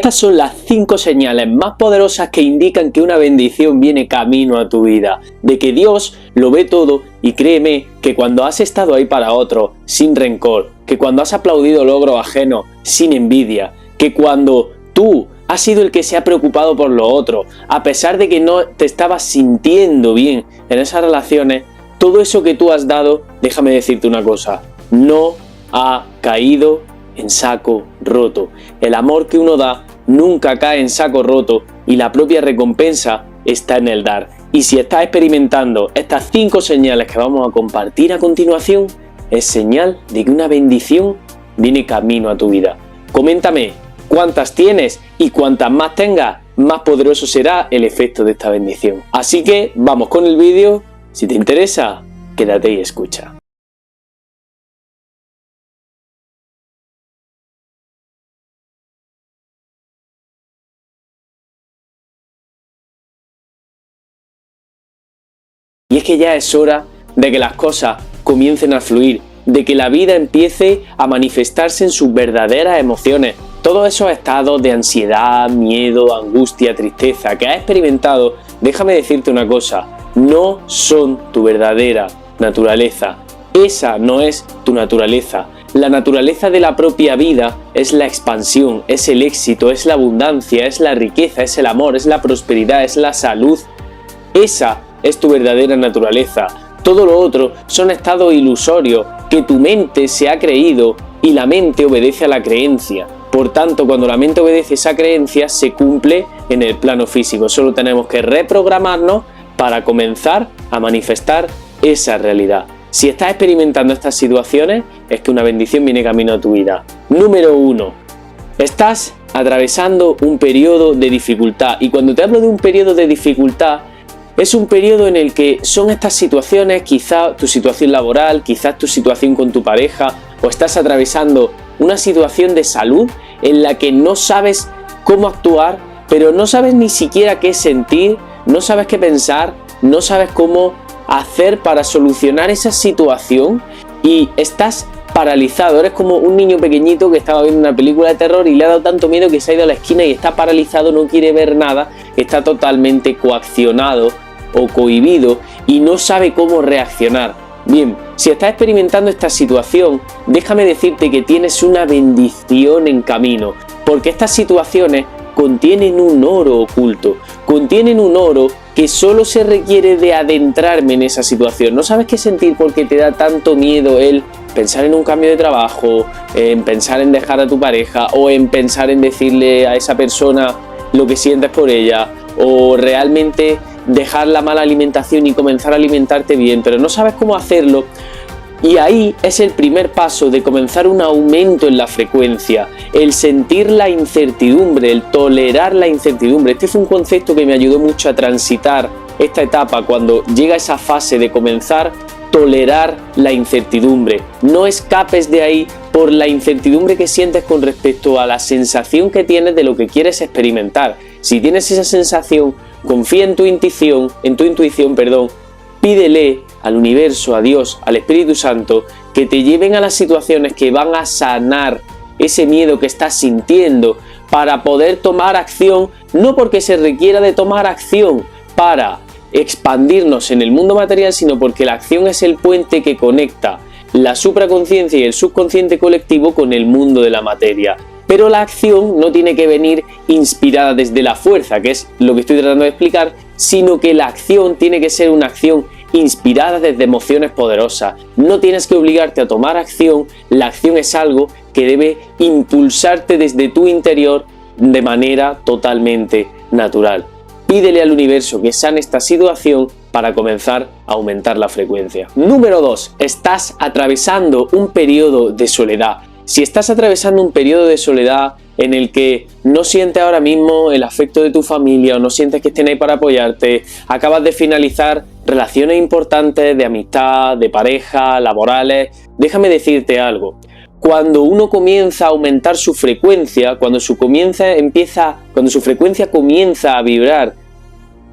Estas son las 5 señales más poderosas que indican que una bendición viene camino a tu vida, de que Dios lo ve todo y créeme que cuando has estado ahí para otro, sin rencor, que cuando has aplaudido logros ajenos, sin envidia, que cuando tú has sido el que se ha preocupado por lo otro, a pesar de que no te estabas sintiendo bien en esas relaciones, todo eso que tú has dado, déjame decirte una cosa, no ha caído en saco roto. El amor que uno da nunca cae en saco roto y la propia recompensa está en el dar. Y si estás experimentando estas 5 señales que vamos a compartir a continuación, es señal de que una bendición viene camino a tu vida. Coméntame cuántas tienes y cuantas más tengas, más poderoso será el efecto de esta bendición. Así que vamos con el vídeo. Si te interesa, quédate y escucha. Y es que ya es hora de que las cosas comiencen a fluir, de que la vida empiece a manifestarse en sus verdaderas emociones. Todos esos estados de ansiedad, miedo, angustia, tristeza que has experimentado, déjame decirte una cosa, no son tu verdadera naturaleza. Esa no es tu naturaleza. La naturaleza de la propia vida es la expansión, es el éxito, es la abundancia, es la riqueza, es el amor, es la prosperidad, es la salud. Esa es tu verdadera naturaleza. Todo lo otro son estados ilusorios que tu mente se ha creído y la mente obedece a la creencia. Por tanto, cuando la mente obedece esa creencia, se cumple en el plano físico. Solo tenemos que reprogramarnos para comenzar a manifestar esa realidad. Si estás experimentando estas situaciones, es que una bendición viene camino a tu vida. Número 1. Estás atravesando un periodo de dificultad. Y cuando te hablo de un periodo de dificultad, es un periodo en el que son estas situaciones, quizás tu situación laboral, quizás tu situación con tu pareja, o estás atravesando una situación de salud en la que no sabes cómo actuar, pero no sabes ni siquiera qué sentir, no sabes qué pensar, no sabes cómo hacer para solucionar esa situación y estás paralizado. Eres como un niño pequeñito que estaba viendo una película de terror y le ha dado tanto miedo que se ha ido a la esquina y está paralizado, no quiere ver nada, está totalmente coaccionado o cohibido y no sabe cómo reaccionar. Bien, si estás experimentando esta situación, déjame decirte que tienes una bendición en camino, porque estas situaciones contienen un oro oculto, contienen un oro que solo se requiere de adentrarme en esa situación. No sabes qué sentir porque te da tanto miedo el pensar en un cambio de trabajo, en pensar en dejar a tu pareja o en pensar en decirle a esa persona lo que sientes por ella o realmente dejar la mala alimentación y comenzar a alimentarte bien, pero no sabes cómo hacerlo. Y ahí es el primer paso de comenzar un aumento en la frecuencia, el sentir la incertidumbre, el tolerar la incertidumbre. Este fue un concepto que me ayudó mucho a transitar esta etapa cuando llega esa fase de comenzar a tolerar la incertidumbre. No escapes de ahí por la incertidumbre que sientes con respecto a la sensación que tienes de lo que quieres experimentar. Si tienes esa sensación, confía en tu intuición, pídele al universo, a Dios, al Espíritu Santo, que te lleven a las situaciones que van a sanar ese miedo que estás sintiendo para poder tomar acción, no porque se requiera de tomar acción para expandirnos en el mundo material, sino porque la acción es el puente que conecta la supraconsciencia y el subconsciente colectivo con el mundo de la materia. Pero la acción no tiene que venir inspirada desde la fuerza, que es lo que estoy tratando de explicar, sino que la acción tiene que ser una acción inspirada desde emociones poderosas. No tienes que obligarte a tomar acción, la acción es algo que debe impulsarte desde tu interior de manera totalmente natural. Pídele al universo que sane esta situación para comenzar a aumentar la frecuencia. Número 2. Estás atravesando un periodo de soledad. Si estás atravesando un periodo de soledad en el que no sientes ahora mismo el afecto de tu familia o no sientes que estén ahí para apoyarte, acabas de finalizar relaciones importantes de amistad, de pareja, laborales, déjame decirte algo. Cuando uno comienza a aumentar su frecuencia, cuando su frecuencia comienza a vibrar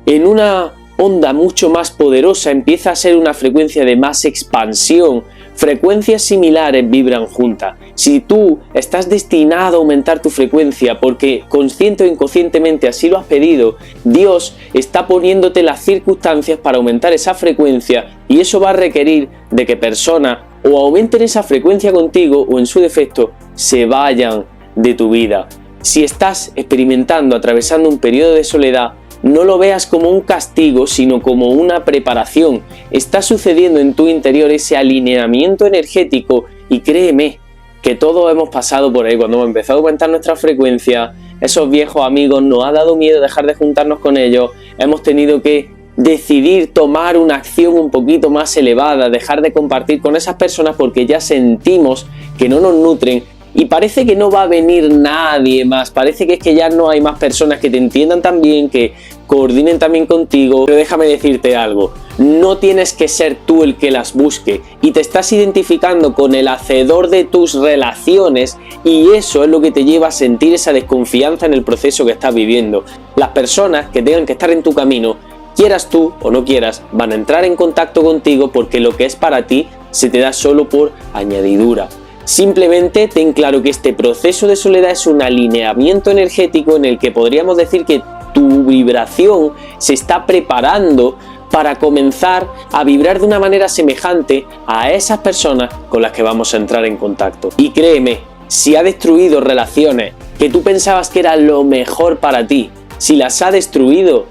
en una onda mucho más poderosa, empieza a ser una frecuencia de más expansión, frecuencias similares vibran juntas. Si tú estás destinado a aumentar tu frecuencia porque consciente o inconscientemente así lo has pedido, Dios está poniéndote las circunstancias para aumentar esa frecuencia, y eso va a requerir de que personas o aumenten esa frecuencia contigo o, en su defecto, se vayan de tu vida. Si estás experimentando, atravesando un periodo de soledad, no lo veas como un castigo, sino como una preparación. Está sucediendo en tu interior ese alineamiento energético, y créeme que todos hemos pasado por ahí. Cuando hemos empezado a aumentar nuestra frecuencia, esos viejos amigos nos ha dado miedo dejar de juntarnos con ellos, hemos tenido que decidir tomar una acción un poquito más elevada, dejar de compartir con esas personas porque ya sentimos que no nos nutren. Y parece que no va a venir nadie más, parece que es que ya no hay más personas que te entiendan tan bien, que coordinen también contigo. Pero déjame decirte algo, no tienes que ser tú el que las busque, y te estás identificando con el hacedor de tus relaciones, y eso es lo que te lleva a sentir esa desconfianza en el proceso que estás viviendo. Las personas que tengan que estar en tu camino, quieras tú o no quieras, van a entrar en contacto contigo porque lo que es para ti se te da solo por añadidura. Simplemente ten claro que este proceso de soledad es un alineamiento energético en el que podríamos decir que tu vibración se está preparando para comenzar a vibrar de una manera semejante a esas personas con las que vamos a entrar en contacto. Y créeme, si ha destruido relaciones que tú pensabas que era lo mejor para ti, si las ha destruido,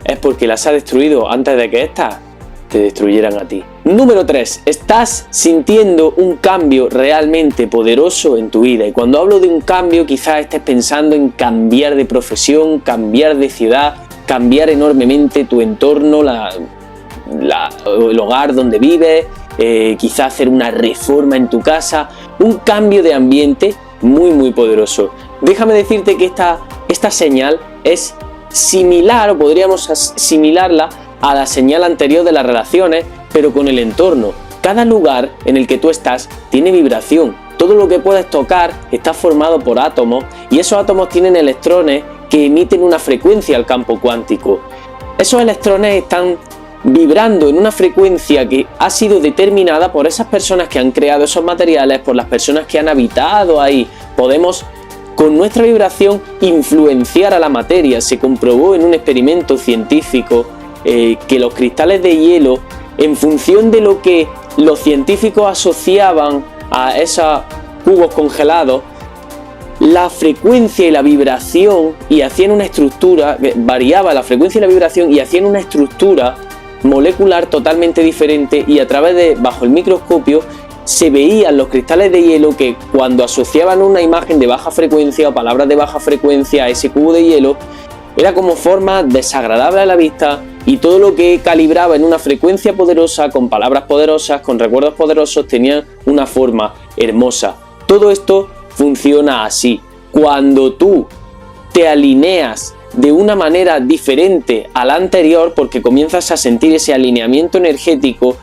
es porque las ha destruido antes de que éstas te destruyeran a ti. Número 3. Estás sintiendo un cambio realmente poderoso en tu vida. Y cuando hablo de un cambio, quizás estés pensando en cambiar de profesión, cambiar de ciudad, cambiar enormemente tu entorno, el hogar donde vives, quizás hacer una reforma en tu casa, un cambio de ambiente muy poderoso. Déjame decirte que esta señal es similar, o podríamos asimilarla a la señal anterior de las relaciones, pero con el entorno. Cada lugar en el que tú estás tiene vibración. Todo lo que puedes tocar está formado por átomos, y esos átomos tienen electrones que emiten una frecuencia al campo cuántico. Esos electrones están vibrando en una frecuencia que ha sido determinada por esas personas que han creado esos materiales, por las personas que han habitado ahí. Podemos, con nuestra vibración, influenciar a la materia. Se comprobó en un experimento científico que los cristales de hielo, en función de lo que los científicos asociaban a esos cubos congelados, la frecuencia y la vibración, y hacían una estructura, variaba la frecuencia y la vibración, y hacían una estructura molecular totalmente diferente, y a través de, bajo el microscopio, se veían los cristales de hielo que, cuando asociaban una imagen de baja frecuencia o palabras de baja frecuencia a ese cubo de hielo, era como forma desagradable a la vista, y todo lo que calibraba en una frecuencia poderosa, con palabras poderosas, con recuerdos poderosos, tenía una forma hermosa. Todo esto funciona así. Cuando tú te alineas de una manera diferente a la anterior, porque comienzas a sentir ese alineamiento energético,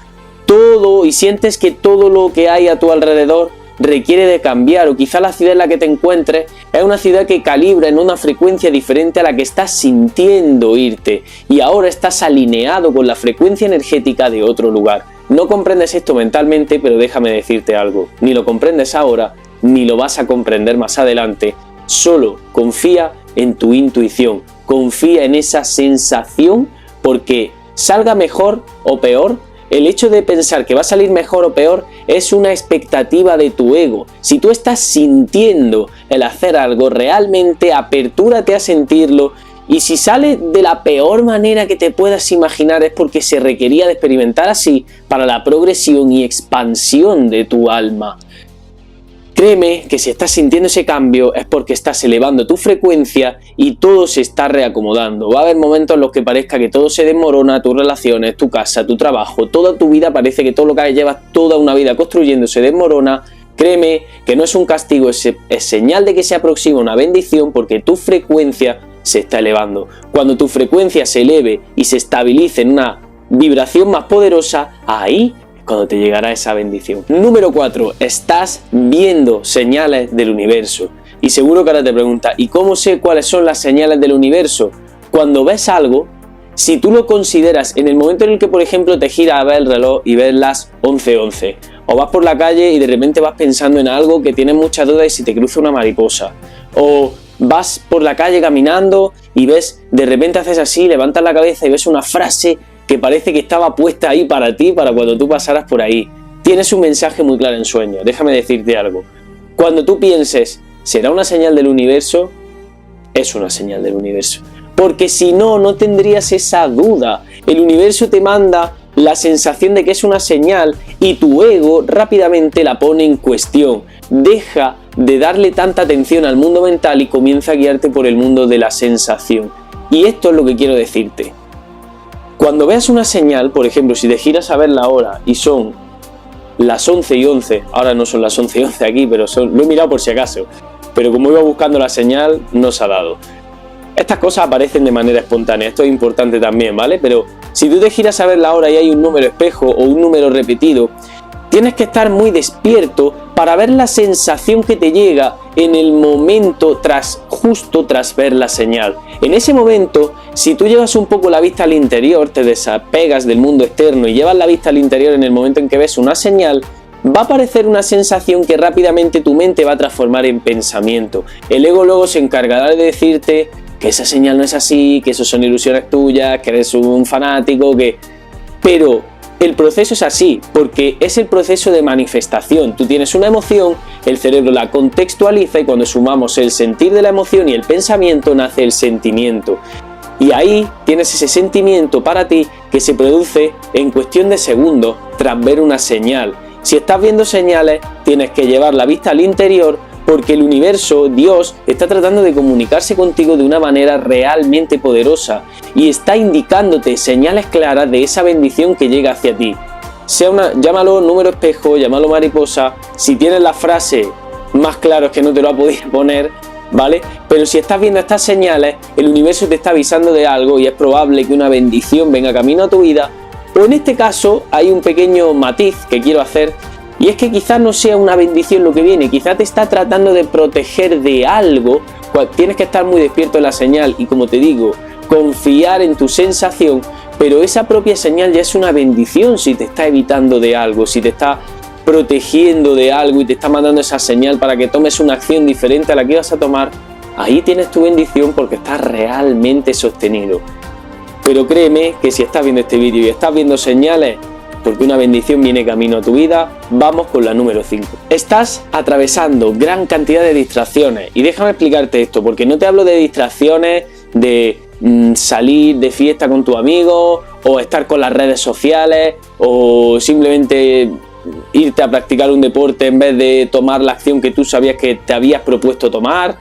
todo, y sientes que todo lo que hay a tu alrededor requiere de cambiar, o quizá la ciudad en la que te encuentres es una ciudad que calibra en una frecuencia diferente a la que estás sintiendo irte, y ahora estás alineado con la frecuencia energética de otro lugar. No comprendes esto mentalmente, pero déjame decirte algo, ni lo comprendes ahora, ni lo vas a comprender más adelante. Solo confía en tu intuición, confía en esa sensación, porque salga mejor o peor, el hecho de pensar que va a salir mejor o peor es una expectativa de tu ego. Si tú estás sintiendo el hacer algo, realmente apertúrate a sentirlo, y si sale de la peor manera que te puedas imaginar es porque se requería de experimentar así para la progresión y expansión de tu alma. Créeme que si estás sintiendo ese cambio es porque estás elevando tu frecuencia y todo se está reacomodando. Va a haber momentos en los que parezca que todo se desmorona, tus relaciones, tu casa, tu trabajo, toda tu vida, parece que todo lo que llevas toda una vida construyendo se desmorona. Créeme que no es un castigo, es señal de que se aproxima una bendición, porque tu frecuencia se está elevando. Cuando tu frecuencia se eleve y se estabilice en una vibración más poderosa, ahí cuando te llegará esa bendición. Número 4. Estás viendo señales del universo. Y seguro que ahora te preguntas, ¿y cómo sé cuáles son las señales del universo? Cuando ves algo, si tú lo consideras en el momento en el que, por ejemplo, te giras a ver el reloj y ves las 11:11, o vas por la calle y de repente vas pensando en algo que tienes muchas dudas y se te cruza una mariposa, o vas por la calle caminando y ves, de repente haces así, levantas la cabeza y ves una frase que parece que estaba puesta ahí para ti, para cuando tú pasaras por ahí. Tienes un mensaje muy claro en sueños. Déjame decirte algo. Cuando tú pienses, ¿será una señal del universo? Es una señal del universo. Porque si no, no tendrías esa duda. El universo te manda la sensación de que es una señal y tu ego rápidamente la pone en cuestión. Deja de darle tanta atención al mundo mental y comienza a guiarte por el mundo de la sensación. Y esto es lo que quiero decirte. Cuando veas una señal, por ejemplo, si te giras a ver la hora y son las 11:11, ahora no son las 11:11 aquí, pero lo he mirado por si acaso, pero como iba buscando la señal, no se ha dado. Estas cosas aparecen de manera espontánea, esto es importante también, ¿vale? Pero si tú te giras a ver la hora y hay un número espejo o un número repetido, tienes que estar muy despierto para ver la sensación que te llega en el momento justo tras ver la señal. En ese momento, si tú llevas un poco la vista al interior, te desapegas del mundo externo y llevas la vista al interior en el momento en que ves una señal, va a aparecer una sensación que rápidamente tu mente va a transformar en pensamiento. El ego luego se encargará de decirte que esa señal no es así, que eso son ilusiones tuyas, que eres un fanático, pero el proceso es así, porque es el proceso de manifestación. Tú tienes una emoción, el cerebro la contextualiza y cuando sumamos el sentir de la emoción y el pensamiento nace el sentimiento. Y ahí tienes ese sentimiento para ti que se produce en cuestión de segundos tras ver una señal. Si estás viendo señales, tienes que llevar la vista al interior porque el universo, Dios, está tratando de comunicarse contigo de una manera realmente poderosa y está indicándote señales claras de esa bendición que llega hacia ti. Llámalo número espejo, llámalo mariposa, si tienes la frase más claro es que no te lo ha podido poner, ¿vale? Pero si estás viendo estas señales, el universo te está avisando de algo y es probable que una bendición venga camino a tu vida, o en este caso hay un pequeño matiz que quiero hacer. Y es que quizás no sea una bendición lo que viene, quizás te está tratando de proteger de algo. Tienes que estar muy despierto en la señal y, como te digo, confiar en tu sensación, pero esa propia señal ya es una bendición si te está evitando de algo, si te está protegiendo de algo y te está mandando esa señal para que tomes una acción diferente a la que ibas a tomar. Ahí tienes tu bendición porque estás realmente sostenido. Pero créeme que si estás viendo este vídeo y estás viendo señales, porque una bendición viene camino a tu vida, vamos con la número 5. Estás atravesando gran cantidad de distracciones y déjame explicarte esto, porque no te hablo de distracciones de salir de fiesta con tu amigo o estar con las redes sociales o simplemente irte a practicar un deporte en vez de tomar la acción que tú sabías que te habías propuesto tomar.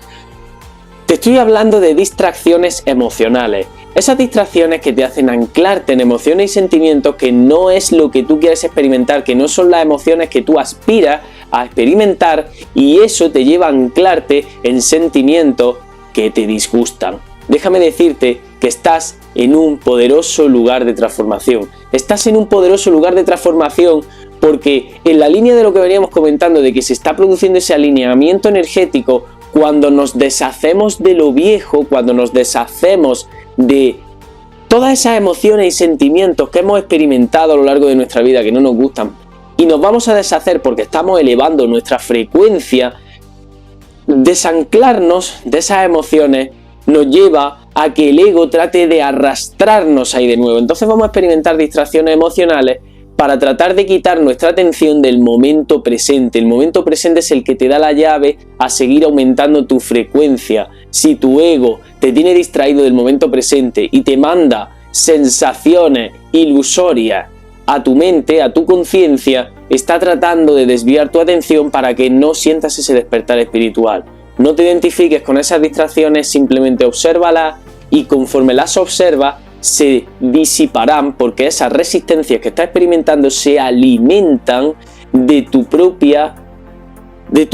Te estoy hablando de distracciones emocionales. Esas distracciones que te hacen anclarte en emociones y sentimientos que no es lo que tú quieres experimentar, que no son las emociones que tú aspiras a experimentar, y eso te lleva a anclarte en sentimientos que te disgustan. Déjame decirte que estás en un poderoso lugar de transformación. Estás en un poderoso lugar de transformación porque en la línea de lo que veníamos comentando de que se está produciendo ese alineamiento energético, cuando nos deshacemos de lo viejo, cuando nos deshacemos de todas esas emociones y sentimientos que hemos experimentado a lo largo de nuestra vida que no nos gustan y nos vamos a deshacer porque estamos elevando nuestra frecuencia, desanclarnos de esas emociones nos lleva a que el ego trate de arrastrarnos ahí de nuevo. Entonces vamos a experimentar distracciones emocionales para tratar de quitar nuestra atención del momento presente. El momento presente es el que te da la llave a seguir aumentando tu frecuencia. Si tu ego te tiene distraído del momento presente y te manda sensaciones ilusorias a tu mente, a tu conciencia, está tratando de desviar tu atención para que no sientas ese despertar espiritual. No te identifiques con esas distracciones, simplemente obsérvalas y conforme las observas se disiparán, porque esas resistencias que estás experimentando se alimentan de tu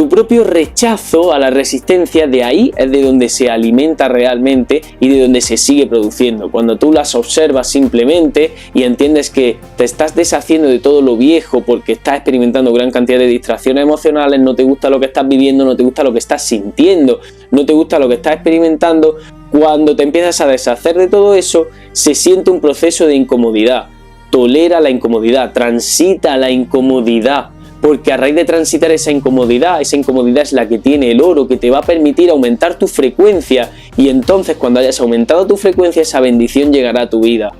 propio rechazo a la resistencia. De ahí es de donde se alimenta realmente y de donde se sigue produciendo. Cuando tú las observas simplemente y entiendes que te estás deshaciendo de todo lo viejo porque estás experimentando gran cantidad de distracciones emocionales, no te gusta lo que estás viviendo, no te gusta lo que estás sintiendo, no te gusta lo que estás experimentando, cuando te empiezas a deshacer de todo eso, se siente un proceso de incomodidad. Tolera la incomodidad, transita la incomodidad, porque a raíz de transitar esa incomodidad es la que tiene el oro, que te va a permitir aumentar tu frecuencia, y entonces cuando hayas aumentado tu frecuencia, esa bendición llegará a tu vida.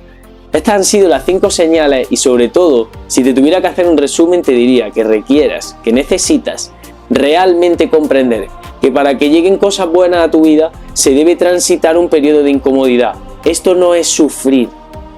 Estas han sido las 5 señales, y sobre todo, si te tuviera que hacer un resumen, te diría que necesitas realmente comprender que para que lleguen cosas buenas a tu vida, se debe transitar un periodo de incomodidad. Esto no es sufrir,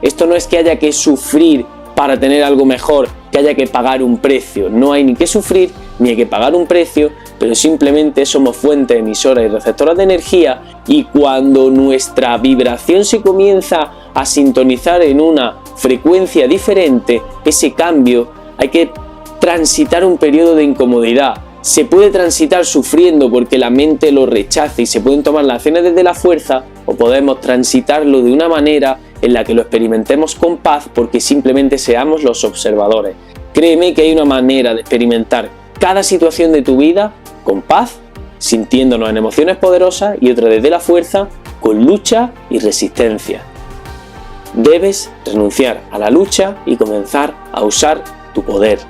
esto no es que haya que sufrir para tener algo mejor, que haya que pagar un precio. No hay ni que sufrir, ni hay que pagar un precio, pero simplemente somos fuentes emisoras y receptoras de energía, y cuando nuestra vibración se comienza a sintonizar en una frecuencia diferente, ese cambio, hay que transitar un periodo de incomodidad. Se puede transitar sufriendo porque la mente lo rechaza y se pueden tomar las acciones desde la fuerza, o podemos transitarlo de una manera en la que lo experimentemos con paz, porque simplemente seamos los observadores. Créeme que hay una manera de experimentar cada situación de tu vida con paz, sintiéndonos en emociones poderosas, y otra desde la fuerza, con lucha y resistencia. Debes renunciar a la lucha y comenzar a usar tu poder.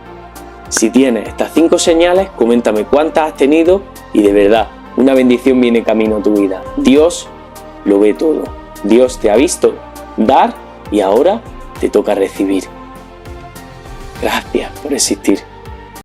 Si tienes estas 5 señales, coméntame cuántas has tenido, y de verdad, una bendición viene camino a tu vida. Dios lo ve todo. Dios te ha visto dar y ahora te toca recibir. Gracias por existir.